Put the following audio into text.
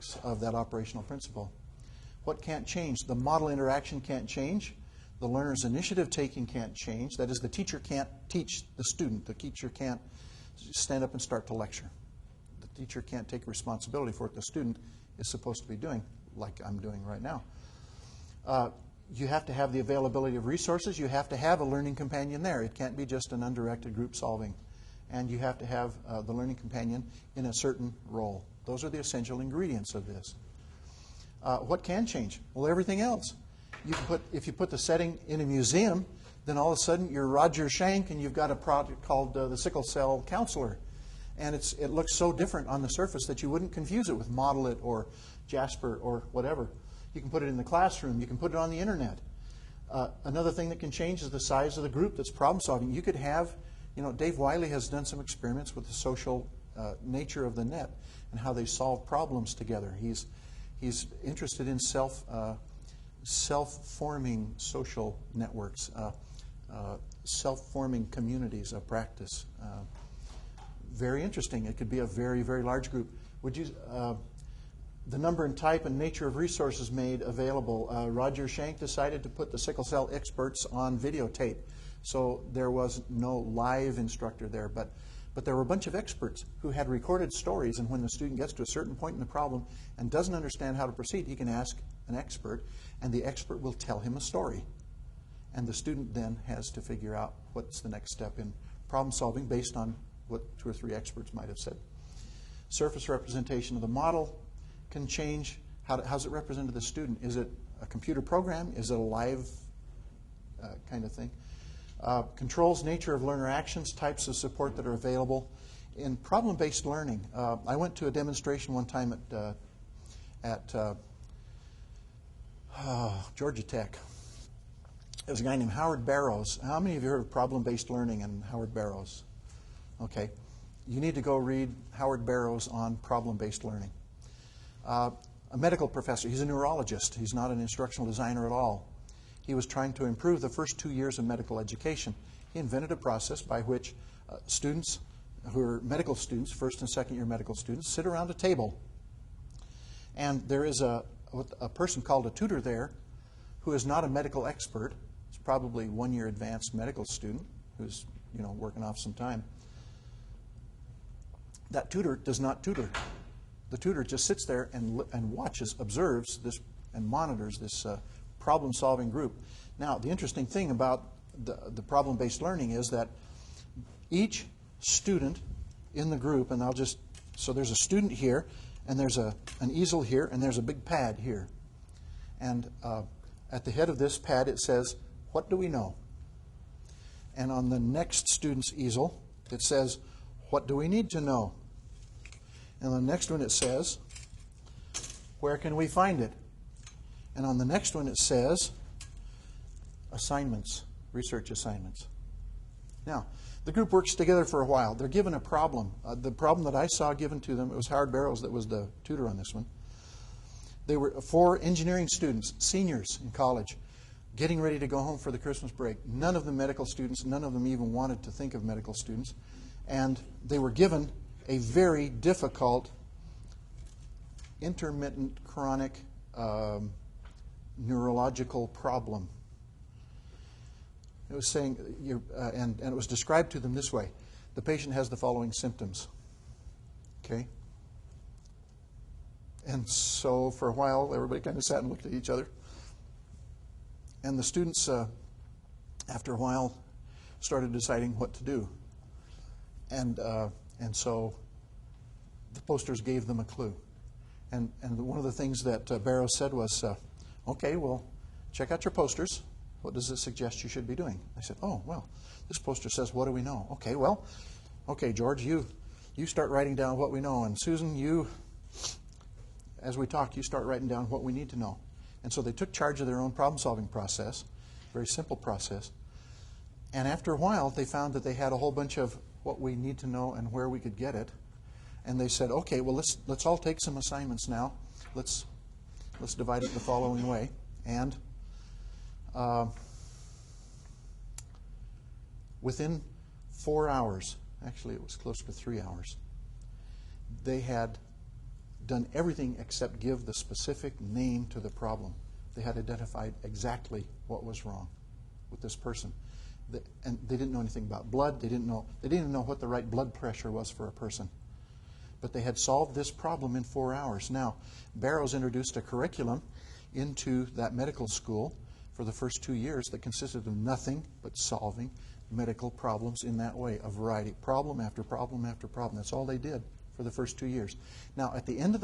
aspects of that operational principle. What can't change? The model interaction can't change. The learner's initiative taking can't change. That is, the teacher can't teach the student. The teacher can't stand up and start to lecture. The teacher can't take responsibility for what the student is supposed to be doing, like I'm doing right now. You have to have the availability of resources. You have to have a learning companion there. It can't be just an undirected group solving. And you have to have the learning companion in a certain role. Those are the essential ingredients of this. What can change? Well, everything else. If you put the setting in a museum, then all of a sudden you're Roger Schenck and you've got a project called the Sickle Cell Counselor. And it looks so different on the surface that you wouldn't confuse it with Model It or Jasper or whatever. You can put it in the classroom. You can put it on the internet. Another thing that can change is the size of the group that's problem solving. You could have, Dave Wiley has done some experiments with the social nature of the net and how they solve problems together. He's interested in self-forming social networks, self-forming communities of practice. Very interesting. It could be a very, very large group. The number and type and nature of resources made available. Roger Schenck decided to put the sickle cell experts on videotape. So there was no live instructor there, but there were a bunch of experts who had recorded stories, and when the student gets to a certain point in the problem and doesn't understand how to proceed, he can ask an expert, and the expert will tell him a story. And the student then has to figure out what's the next step in problem solving based on what 2 or 3 experts might have said. Surface representation of the model can change. How's it represented to the student? Is it a computer program? Is it a live kind of thing? Controls, nature of learner actions, types of support that are available. In problem-based learning, I went to a demonstration one time at Georgia Tech. There was a guy named Howard Barrows. How many of you heard of problem-based learning and Howard Barrows? Okay. You need to go read Howard Barrows on problem-based learning. A medical professor. He's a neurologist. He's not an instructional designer at all. He was trying to improve the first 2 years of medical education. He invented a process by which students who are medical students, first and second year medical students, sit around a table. And there is a person called a tutor there who is not a medical expert. He's probably 1 year advanced medical student who's working off some time. That tutor does not tutor. The tutor just sits there and watches, observes this, and monitors this problem-solving group. Now, the interesting thing about the problem-based learning is that each student in the group, and so there's a student here, and there's an easel here, and there's a big pad here. And at the head of this pad, it says, "What do we know?" And on the next student's easel, it says, "What do we need to know?" And on the next one it says, "Where can we find it?" And on the next one it says, "Assignments, research assignments." Now, the group works together for a while. They're given a problem. The problem that I saw given to them, it was Howard Barrows that was the tutor on this one. They were 4 engineering students, seniors in college, getting ready to go home for the Christmas break. None of them medical students. None of them even wanted to think of medical students. And they were given a very difficult, intermittent, chronic neurological problem. It was saying, and it was described to them this way: the patient has the following symptoms. Okay? And so for a while, everybody kind of sat and looked at each other. And the students, after a while, started deciding what to do. And so the posters gave them a clue. And one of the things that Barrows said was, "Okay, well, check out your posters. What does it suggest you should be doing?" I said, "Oh, well, this poster says, what do we know?" Okay, George, you start writing down what we know. And Susan, as we talk, you start writing down what we need to know. And so they took charge of their own problem-solving process, very simple process. And after a while, they found that they had a whole bunch of what we need to know and where we could get it. And they said, "Okay, well, let's all take some assignments now. Let's divide it the following way." And within 4 hours, actually it was close to 3 hours, they had done everything except give the specific name to the problem. They had identified exactly what was wrong with this person. And they didn't know anything about blood. They didn't even know what the right blood pressure was for a person. But they had solved this problem in 4 hours. Now, Barrows introduced a curriculum into that medical school for the first 2 years that consisted of nothing but solving medical problems in that way, a variety, problem after problem after problem. That's all they did for the first 2 years. Now, at the end of the